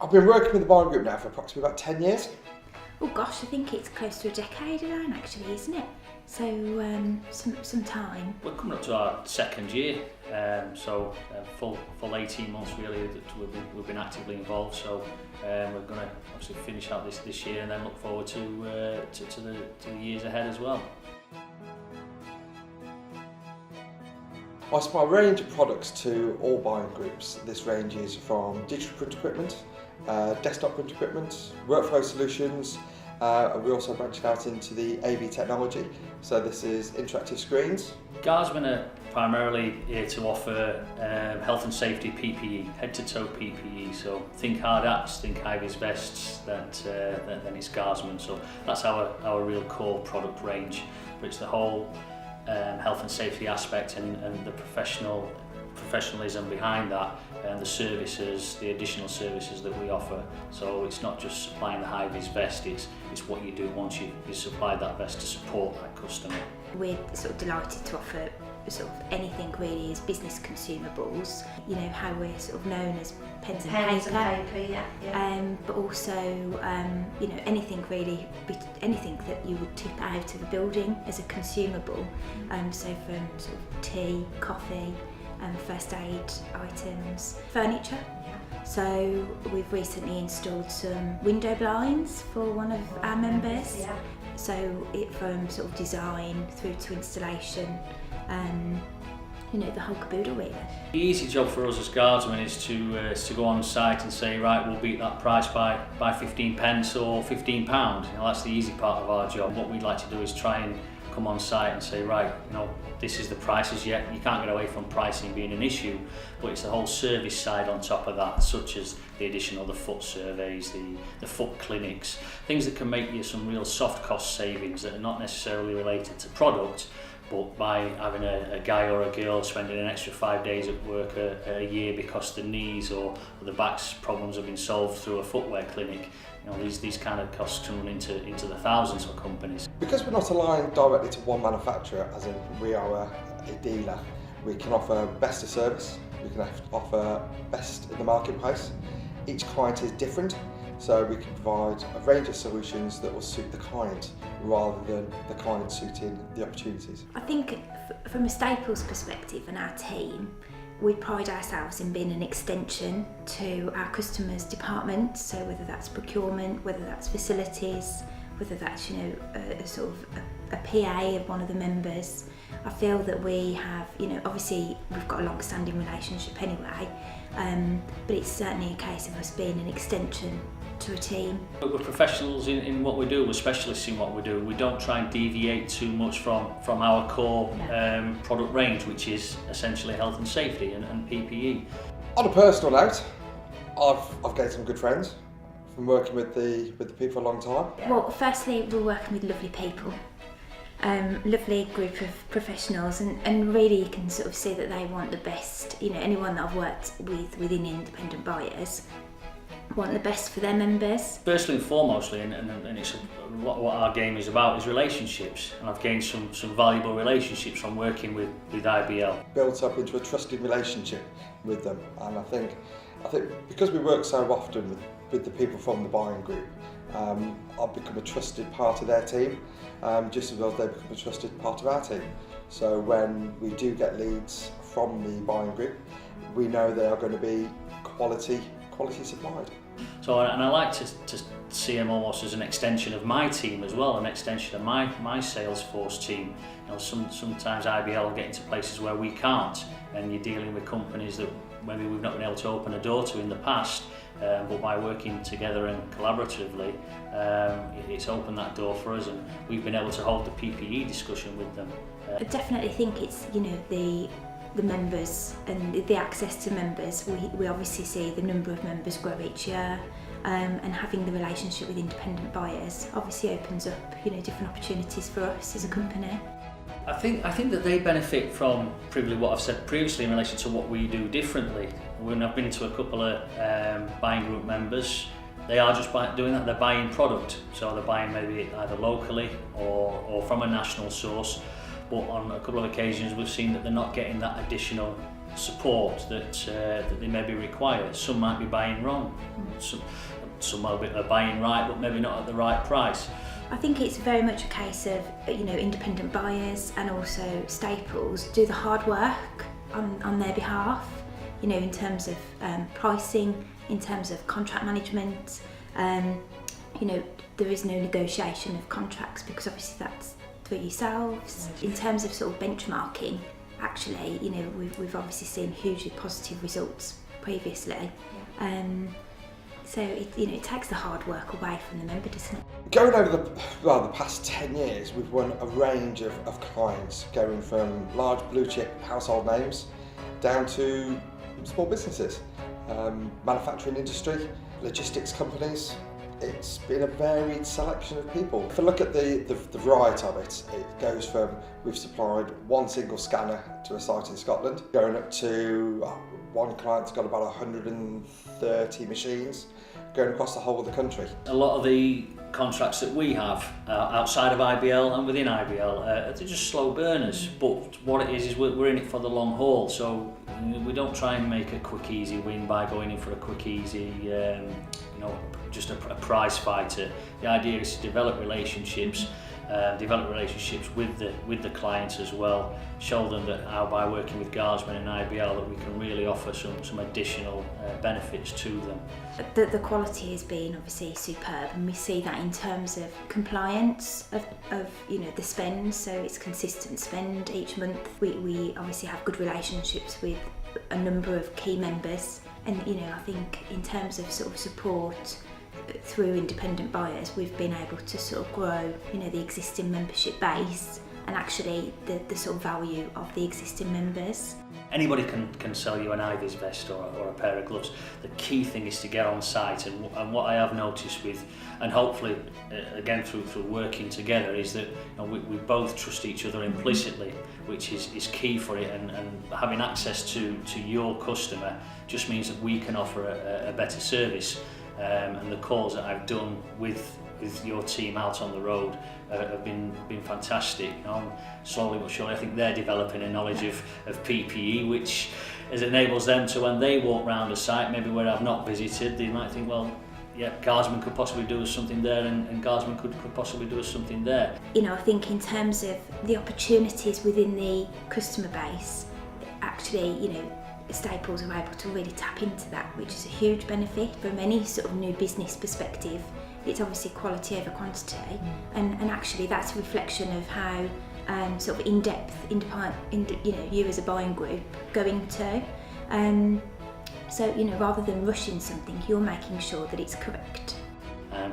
I've been working with the buying group now for approximately about 10 years. Oh gosh, I think it's close to a decade now actually, isn't it? So some time. We're coming up to our second year, full 18 months really that we've been actively involved. So we're going to obviously finish out this year and then look forward to the years ahead as well. I supply a range of products to all buying groups. This ranges from digital print equipment, desktop print equipment, workflow solutions. We also branch out into the AV technology, so this is interactive screens. Guardsmen are primarily here to offer health and safety PPE, head to toe PPE, so think hard hats, think high-vis vests, then it's Guardsmen. So that's our real core product range, but it's the whole health and safety aspect and the professionalism behind that and the services, the additional services that we offer. So it's not just supplying the high-vis vest, it's what you do once you supply that vest to support that customer. We're sort of delighted to offer sort of anything really as business consumables, you know, how we're sort of known as pens and paper, but also you know, anything really, anything that you would tip out of a building as a consumable, so from sort of tea, coffee, first aid items, furniture. So we've recently installed some window blinds for one of our members. So it from sort of design through to installation, you know, the whole caboodle really. The easy job for us as Guardsmen is to go on site and say, right, we'll beat that price by 15 pence or £15. You know, that's the easy part of our job. What we'd like to do is try and come on site and say, right, you know, this is the prices. Yet you can't get away from pricing being an issue, but it's the whole service side on top of that, such as the additional the foot surveys, the foot clinics, things that can make you some real soft cost savings that are not necessarily related to product, but by having a guy or a girl spending an extra 5 days at work a year because the knees or the back's problems have been solved through a footwear clinic. You know, these kind of costs can run into the thousands for companies. Because we're not aligned directly to one manufacturer, as in we are a dealer, we can offer best of service, we can offer best in the marketplace. Each client is different, so we can provide a range of solutions that will suit the client rather than the client suiting the opportunities. I think from a Staples perspective and our team, we pride ourselves in being an extension to our customers' departments, so whether that's procurement, whether that's facilities, whether that's, you know, a sort of a PA of one of the members. I feel that we have, you know, obviously we've got a long-standing relationship anyway, but it's certainly a case of us being an extension to a team. We're professionals in what we do, we're specialists in what we do. We don't try and deviate too much from our core product range, which is essentially health and safety and PPE. On a personal note, I've gained some good friends from working with the people for a long time. Well, firstly, we're working with lovely people. Lovely group of professionals, and really you can sort of see that they want the best. You know, anyone that I've worked with within independent buyers want the best for their members. Firstly and foremostly, and it's what our game is about, is relationships, and I've gained some valuable relationships from working with IBL. Built up into a trusted relationship with them, and I think because we work so often with the people from the buying group, I've become a trusted part of their team, just as well as they become a trusted part of our team. So when we do get leads from the buying group, we know they are going to be quality supplied. So, and I like to see them almost as an extension of my team as well, an extension of my sales force team. You know, sometimes IBL will get into places where we can't, and you're dealing with companies that maybe we've not been able to open a door to in the past, but by working together and collaboratively, it's opened that door for us, and we've been able to hold the PPE discussion with them. I definitely think it's, you know, the members and the access to members. We obviously see the number of members grow each year, and having the relationship with independent buyers obviously opens up, you know, different opportunities for us as a company. I think that they benefit from probably what I've said previously in relation to what we do differently. When I've been to a couple of buying group members, they are just doing that, they're buying product, so they're buying maybe either locally or from a national source. But on a couple of occasions we've seen that they're not getting that additional support that they maybe require. Some might be buying wrong, some are buying right but maybe not at the right price. I think it's very much a case of, you know, independent buyers and also Staples do the hard work on their behalf, you know, in terms of pricing, in terms of contract management. You know, there is no negotiation of contracts because obviously that's for yourselves. In terms of sort of benchmarking, actually, you know, we've obviously seen hugely positive results previously. So it takes the hard work away from the member, doesn't it? Going over the past 10 years, we've won a range of clients, going from large blue chip household names down to small businesses, manufacturing industry, logistics companies. It's been a varied selection of people. If I look at the variety of it, it goes from we've supplied one single scanner to a site in Scotland, going up to one client's got about 130 machines going across the whole of the country. A lot of the contracts that we have outside of IBL and within IBL, they're just slow burners, but what it is we're in it for the long haul, so we don't try and make a quick easy win by going in for a quick easy just a prize fighter. The idea is to develop relationships with the clients as well, show them that how by working with Guardsman and IBL that we can really offer some additional benefits to them. The quality has been obviously superb, and we see that in terms of compliance of the spend, so it's consistent spend each month. We obviously have good relationships with a number of key members, and I think in terms of sort of support through independent buyers, we've been able to sort of grow the existing membership base and actually the sort of value of the existing members. Anybody can sell you an Ivy's vest or a pair of gloves. The key thing is to get on site, and what I have noticed with, and hopefully again through working together, is that we both trust each other implicitly, which is key for it, and having access to your customer just means that we can offer a better service. And the calls that I've done with your team out on the road have been fantastic. Slowly but surely I think they're developing a knowledge of PPE, which enables them to, when they walk round a site, maybe where I've not visited, they might think, well, yeah, Guardsman could possibly do us something there, and Guardsman could possibly do us something there. I think in terms of the opportunities within the customer base, actually, Staples are able to really tap into that, which is a huge benefit from any sort of new business perspective. It's obviously quality over quantity, and actually that's a reflection of how sort of in-depth, you as a buying group go into. So rather than rushing something, you're making sure that it's correct.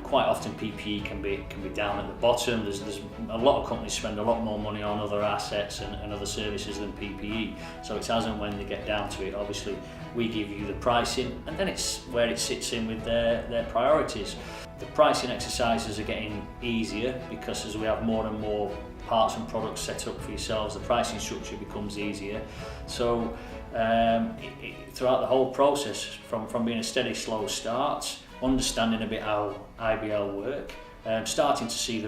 Quite often PPE can be down at the bottom. There's a lot of companies spend a lot more money on other assets and other services than PPE. So it's as and when they get down to it, obviously we give you the pricing, and then it's where it sits in with their priorities. The pricing exercises are getting easier because as we have more and more parts and products set up for yourselves, the pricing structure becomes easier. So throughout the whole process, from being a steady, slow start, understanding a bit how IBL work, starting to see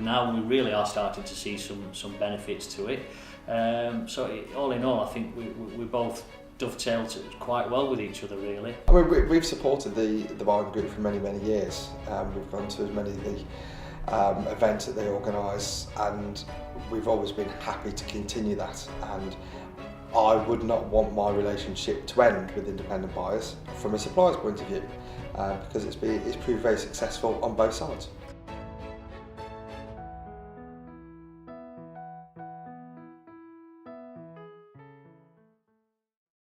now we really are starting to see some benefits to it. All in all, I think we both dovetailed quite well with each other, really. I mean, we've supported the buying group for many years. We've gone to as many of the events that they organise, and we've always been happy to continue that. And I would not want my relationship to end with independent buyers from a supplier's point of view, because it's proved very successful on both sides.